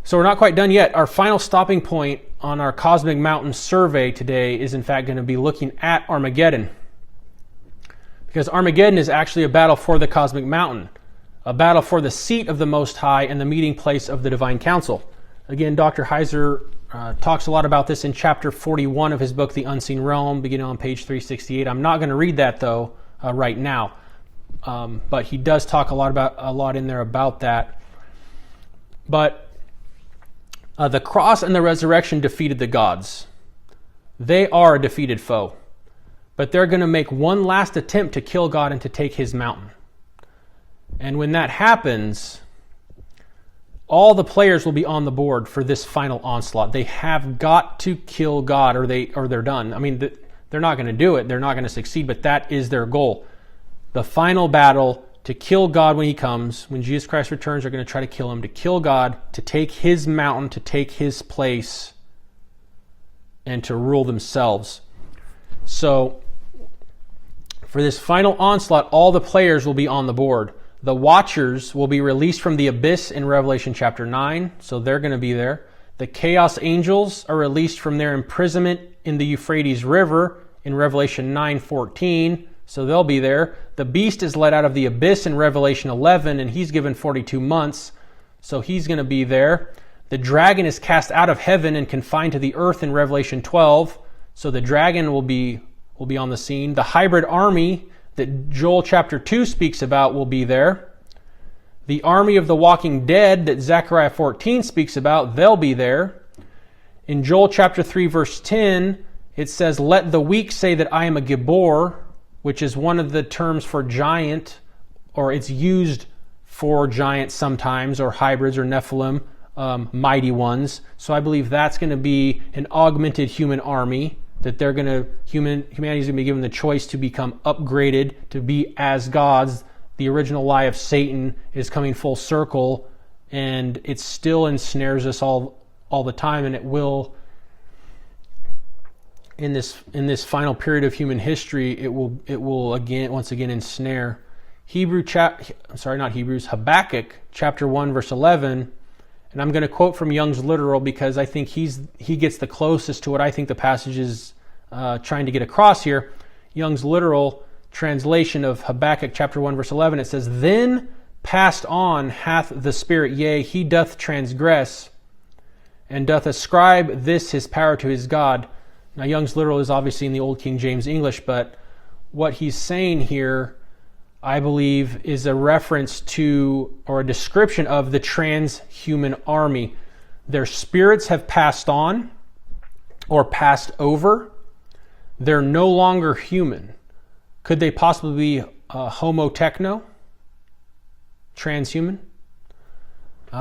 So we're not quite done yet. Our final stopping point on our Cosmic Mountain survey today is in fact going to be looking at Armageddon. Because Armageddon is actually a battle for the Cosmic Mountain, a battle for the seat of the Most High and the meeting place of the Divine Council. Again, Dr. Heiser talks a lot about this in chapter 41 of his book, The Unseen Realm, beginning on page 368. I'm not going to read that, though, right now. But he does talk a lot in there about that. But the cross and the resurrection defeated the gods. They are a defeated foe. But they're going to make one last attempt to kill God and to take his mountain. And when that happens, all the players will be on the board for this final onslaught. They have got to kill God or they're done. I mean, they're not going to do it. They're not going to succeed, but that is their goal. The final battle to kill God when he comes, when Jesus Christ returns, they're going to try to kill him, to kill God, to take his mountain, to take his place, and to rule themselves. So, for this final onslaught, all the players will be on the board. The Watchers will be released from the abyss in Revelation chapter 9, so they're going to be there. The Chaos Angels are released from their imprisonment in the Euphrates River in Revelation 9:14, so they'll be there. The beast is let out of the abyss in Revelation 11, and he's given 42 months, so he's going to be there. The dragon is cast out of heaven and confined to the earth in Revelation 12, so the dragon will be on the scene. The hybrid army that Joel chapter 2 speaks about will be there. The army of the walking dead that Zechariah 14 speaks about, they'll be there. In Joel chapter 3 verse 10, it says, "Let the weak say that I am a Gibor," which is one of the terms for giant, or it's used for giants sometimes, or hybrids or Nephilim, mighty ones. So I believe that's going to be an augmented human army, that humanity's going to be given the choice to become upgraded, to be as gods. The original lie of Satan is coming full circle, and it still ensnares us all the time, and it will, in this final period of human history, it will once again ensnare. Habakkuk chapter 1 verse 11, and I'm going to quote from Young's Literal because I think he gets the closest to what I think the passage is trying to get across here. Young's Literal translation of Habakkuk chapter 1 verse 11, it says, "Then passed on hath the Spirit, yea, he doth transgress, and doth ascribe this his power to his God." Now Young's Literal is obviously in the Old King James English, but what he's saying here, I believe, is a reference to, or a description of, the transhuman army. Their spirits have passed on or passed over. They're no longer human. Could they possibly be homo techno? Transhuman?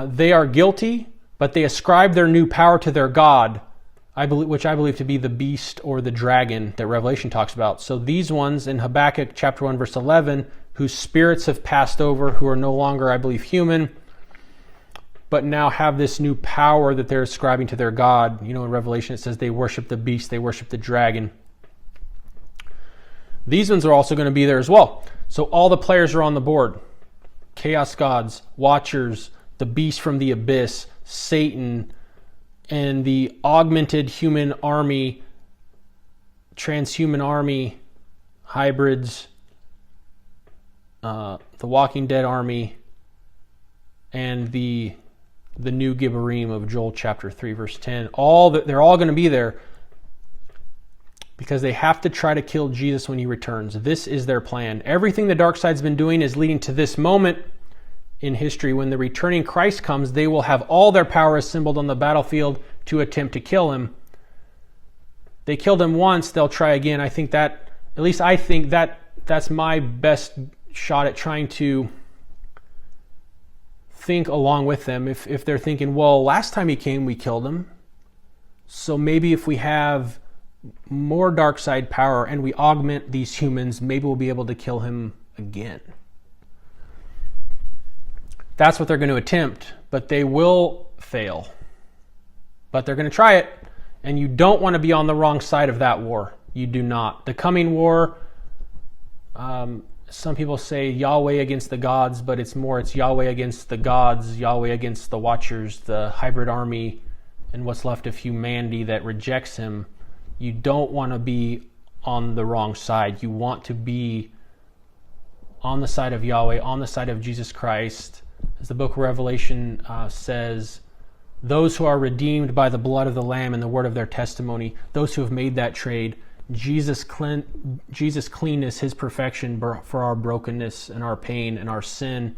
They are guilty, but they ascribe their new power to their God, which I believe to be the beast or the dragon that Revelation talks about. So these ones in Habakkuk chapter 1 verse 11, whose spirits have passed over, who are no longer, I believe, human, but now have this new power that they're ascribing to their God. You know, in Revelation it says they worship the beast, they worship the dragon. These ones are also going to be there as well. So all the players are on the board. Chaos gods, Watchers, the beast from the abyss, Satan, and the augmented human army, transhuman army, hybrids, the Walking Dead army, and the new Gibborim of Joel chapter 3 verse 10. They're all going to be there because they have to try to kill Jesus when he returns. This is their plan. Everything the dark side's been doing is leading to this moment in history. When the returning Christ comes, they will have all their power assembled on the battlefield to attempt to kill him. They killed him once, they'll try again. I think that's my best shot at trying to think along with them. If they're thinking, well, last time he came, we killed him. So maybe if we have more dark side power and we augment these humans, maybe we'll be able to kill him again. That's what they're going to attempt, but they will fail. But they're going to try it, and you don't want to be on the wrong side of that war. You do not. The coming war some people say Yahweh against the gods, but it's Yahweh against the gods, Yahweh against the Watchers, the hybrid army, and what's left of humanity that rejects him. You don't want to be on the wrong side. You want to be on the side of Yahweh, on the side of Jesus Christ. As the book of Revelation says, those who are redeemed by the blood of the Lamb and the word of their testimony, those who have made that trade, Jesus' cleanness, his perfection for our brokenness and our pain and our sin,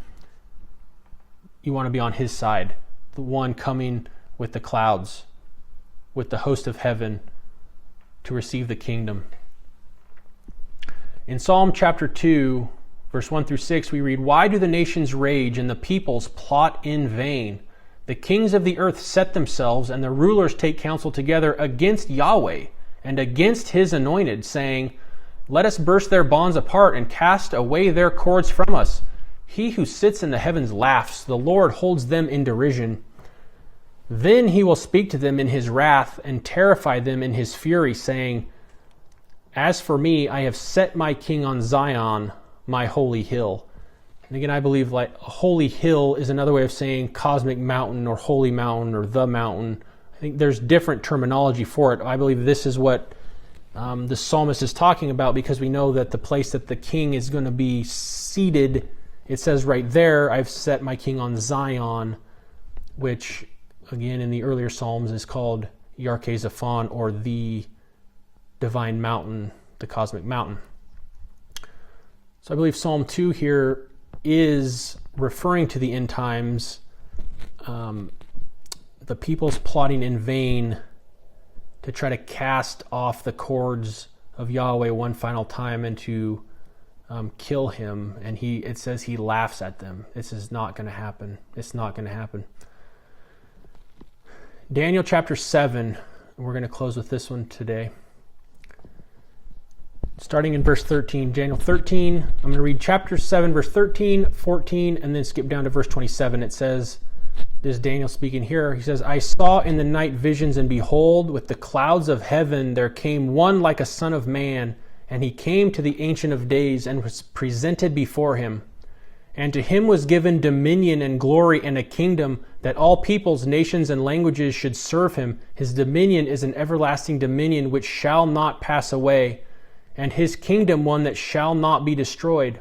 you want to be on his side, the one coming with the clouds, with the host of heaven to receive the kingdom. In Psalm chapter 2, verse 1 through 6, we read, "Why do the nations rage and the peoples plot in vain? The kings of the earth set themselves, and the rulers take counsel together against Yahweh and against his anointed, saying, let us burst their bonds apart and cast away their cords from us. He who sits in the heavens laughs. The Lord holds them in derision. Then he will speak to them in his wrath and terrify them in his fury, saying, as for me, I have set my king on Zion, my holy hill." And again, I believe like a holy hill is another way of saying cosmic mountain or holy mountain or the mountain. I think there's different terminology for it. I believe this is what the psalmist is talking about, because we know that the place that the king is going to be seated, it says right there, I've set my king on Zion, which again in the earlier psalms is called Yarkei Zaphon, or the divine mountain, the cosmic mountain. So I believe Psalm 2 here is referring to the end times, the people's plotting in vain to try to cast off the cords of Yahweh one final time and to kill him. And it says he laughs at them. This is not going to happen. It's not going to happen. Daniel chapter 7, we're going to close with this one today. Starting in verse 13, Daniel 13, I'm going to read chapter 7, verse 13, 14, and then skip down to verse 27. It says, this is Daniel speaking here. He says, "I saw in the night visions, and behold, with the clouds of heaven there came one like a son of man, and he came to the Ancient of Days and was presented before him. And to him was given dominion and glory and a kingdom, that all peoples, nations, and languages should serve him. His dominion is an everlasting dominion which shall not pass away, and his kingdom one that shall not be destroyed."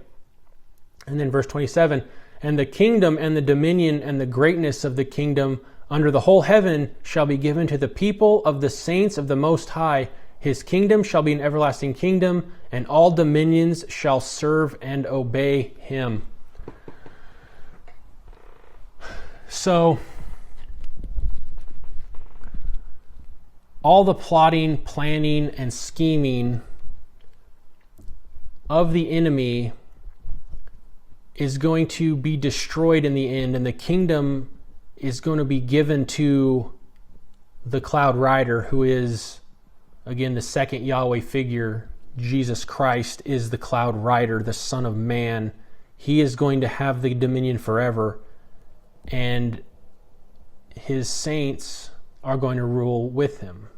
And then verse 27, "And the kingdom and the dominion and the greatness of the kingdom under the whole heaven shall be given to the people of the saints of the Most High. His kingdom shall be an everlasting kingdom, and all dominions shall serve and obey him." So, all the plotting, planning, and scheming of the enemy is going to be destroyed in the end, and the kingdom is going to be given to the cloud rider, who is, again, the second Yahweh figure. Jesus Christ is the cloud rider, the Son of Man. He is going to have the dominion forever, and his saints are going to rule with him.